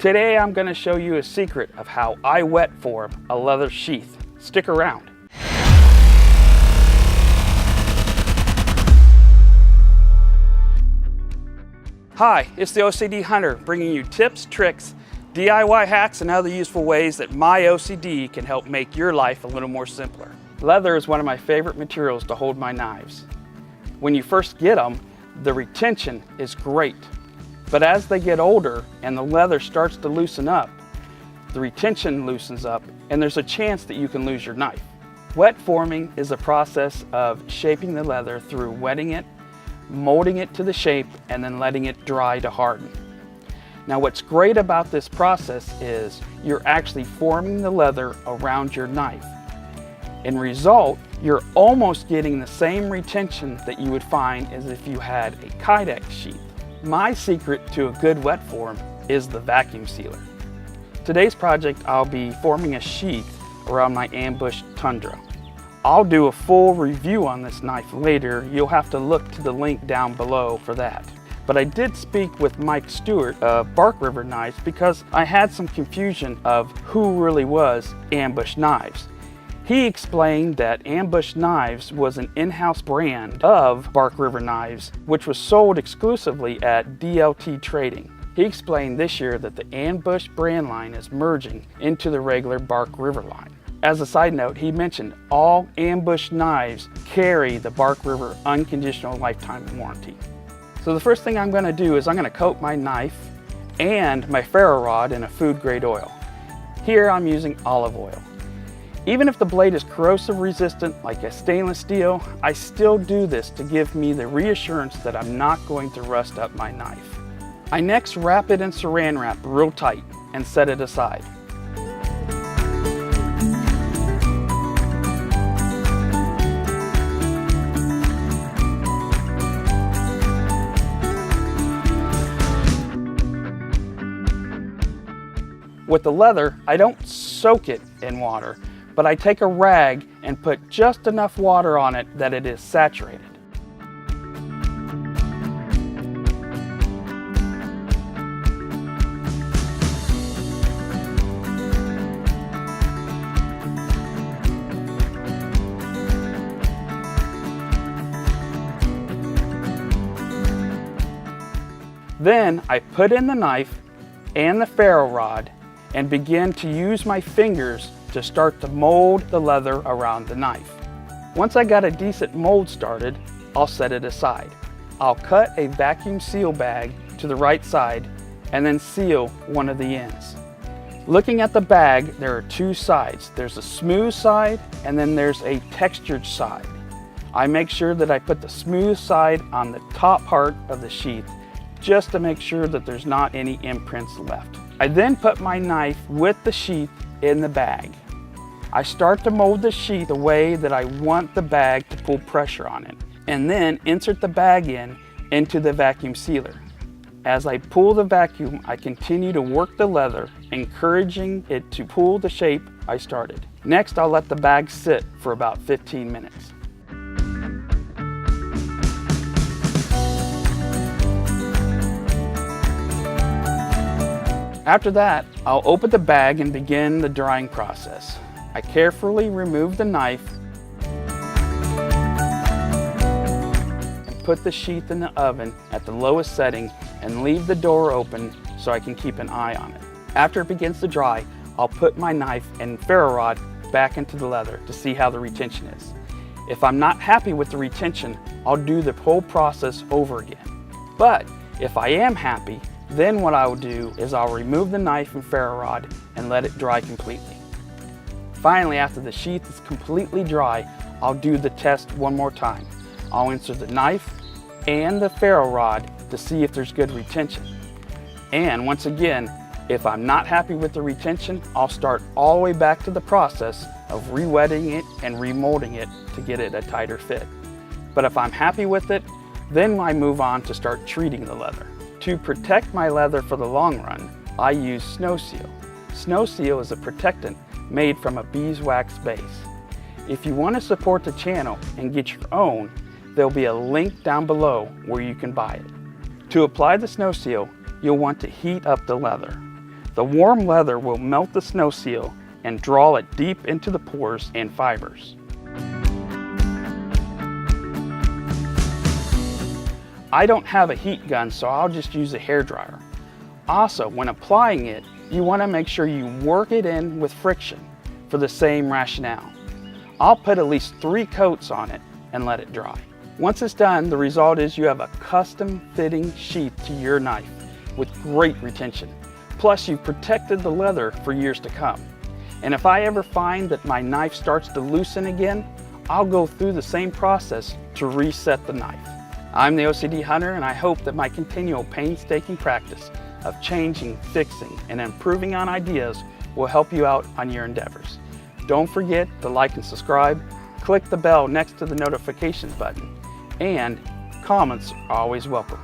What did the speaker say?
Today I'm going to show you a secret of how I wet form a leather sheath. Stick around. Hi, it's the OCD Hunter bringing you tips, tricks, DIY hacks, and other useful ways that my OCD can help make your life a little more simpler. Leather is one of my favorite materials to hold my knives. When you first get them, the retention is great. But as they get older and the leather starts to loosen up, the retention loosens up and there's a chance that you can lose your knife. Wet forming is a process of shaping the leather through wetting it, molding it to the shape, and then letting it dry to harden. Now what's great about this process is you're actually forming the leather around your knife. In result, you're almost getting the same retention that you would find as if you had a Kydex sheath. My secret to a good wet form is the vacuum sealer. Today's project, I'll be forming a sheath around my ambushed Tundra. I'll do a full review on this knife later. You'll have to look to the link down below for that. But I did speak with Mike Stewart of Bark River Knives because I had some confusion of who really was Ambush Knives. He explained that Ambush Knives was an in-house brand of Bark River Knives, which was sold exclusively at DLT Trading. He explained this year that the Ambush brand line is merging into the regular Bark River line. As a side note, he mentioned all Ambush knives carry the Bark River unconditional lifetime warranty. So the first thing I'm going to do is I'm going to coat my knife and my ferro rod in a food grade oil. Here I'm using olive oil. Even if the blade is corrosive resistant like a stainless steel, I still do this to give me the reassurance that I'm not going to rust up my knife. I next wrap it in saran wrap real tight and set it aside. With the leather, I don't soak it in water, but I take a rag and put just enough water on it that it is saturated. Then I put in the knife and the ferro rod and begin to use my fingers to start to mold the leather around the knife. Once I got a decent mold started, I'll set it aside. I'll cut a vacuum seal bag to the right side and then seal one of the ends. Looking at the bag, there are two sides. There's a smooth side and then there's a textured side. I make sure that I put the smooth side on the top part of the sheath just to make sure that there's not any imprints left. I then put my knife with the sheath in the bag. I start to mold the sheath the way that I want the bag to pull pressure on it, and then insert the bag into the vacuum sealer. As I pull the vacuum, I continue to work the leather, encouraging it to pull the shape I started. Next, I'll let the bag sit for about 15 minutes. After that, I'll open the bag and begin the drying process. I carefully remove the knife and put the sheath in the oven at the lowest setting and leave the door open so I can keep an eye on it. After it begins to dry, I'll put my knife and ferro rod back into the leather to see how the retention is. If I'm not happy with the retention, I'll do the whole process over again. But if I am happy, then what I will do is I'll remove the knife and ferro rod and let it dry completely. Finally, after the sheath is completely dry, I'll do the test one more time. I'll insert the knife and the ferro rod to see if there's good retention. And once again, if I'm not happy with the retention, I'll start all the way back to the process of re-wetting it and remolding it to get it a tighter fit. But if I'm happy with it, then I move on to start treating the leather. To protect my leather for the long run, I use Sno Seal. Sno Seal is a protectant made from a beeswax base. If you want to support the channel and get your own, there'll be a link down below where you can buy it. To apply the Sno Seal, you'll want to heat up the leather. The warm leather will melt the Sno Seal and draw it deep into the pores and fibers. I don't have a heat gun, so I'll just use a hairdryer. Also, when applying it, you want to make sure you work it in with friction for the same rationale. I'll put at least 3 coats on it and let it dry. Once it's done, the result is you have a custom fitting sheath to your knife with great retention. Plus, you've protected the leather for years to come. And if I ever find that my knife starts to loosen again, I'll go through the same process to reset the knife. I'm the OCD Hunter, and I hope that my continual painstaking practice of changing, fixing, and improving on ideas will help you out on your endeavors. Don't forget to like and subscribe, click the bell next to the notifications button, and comments are always welcome.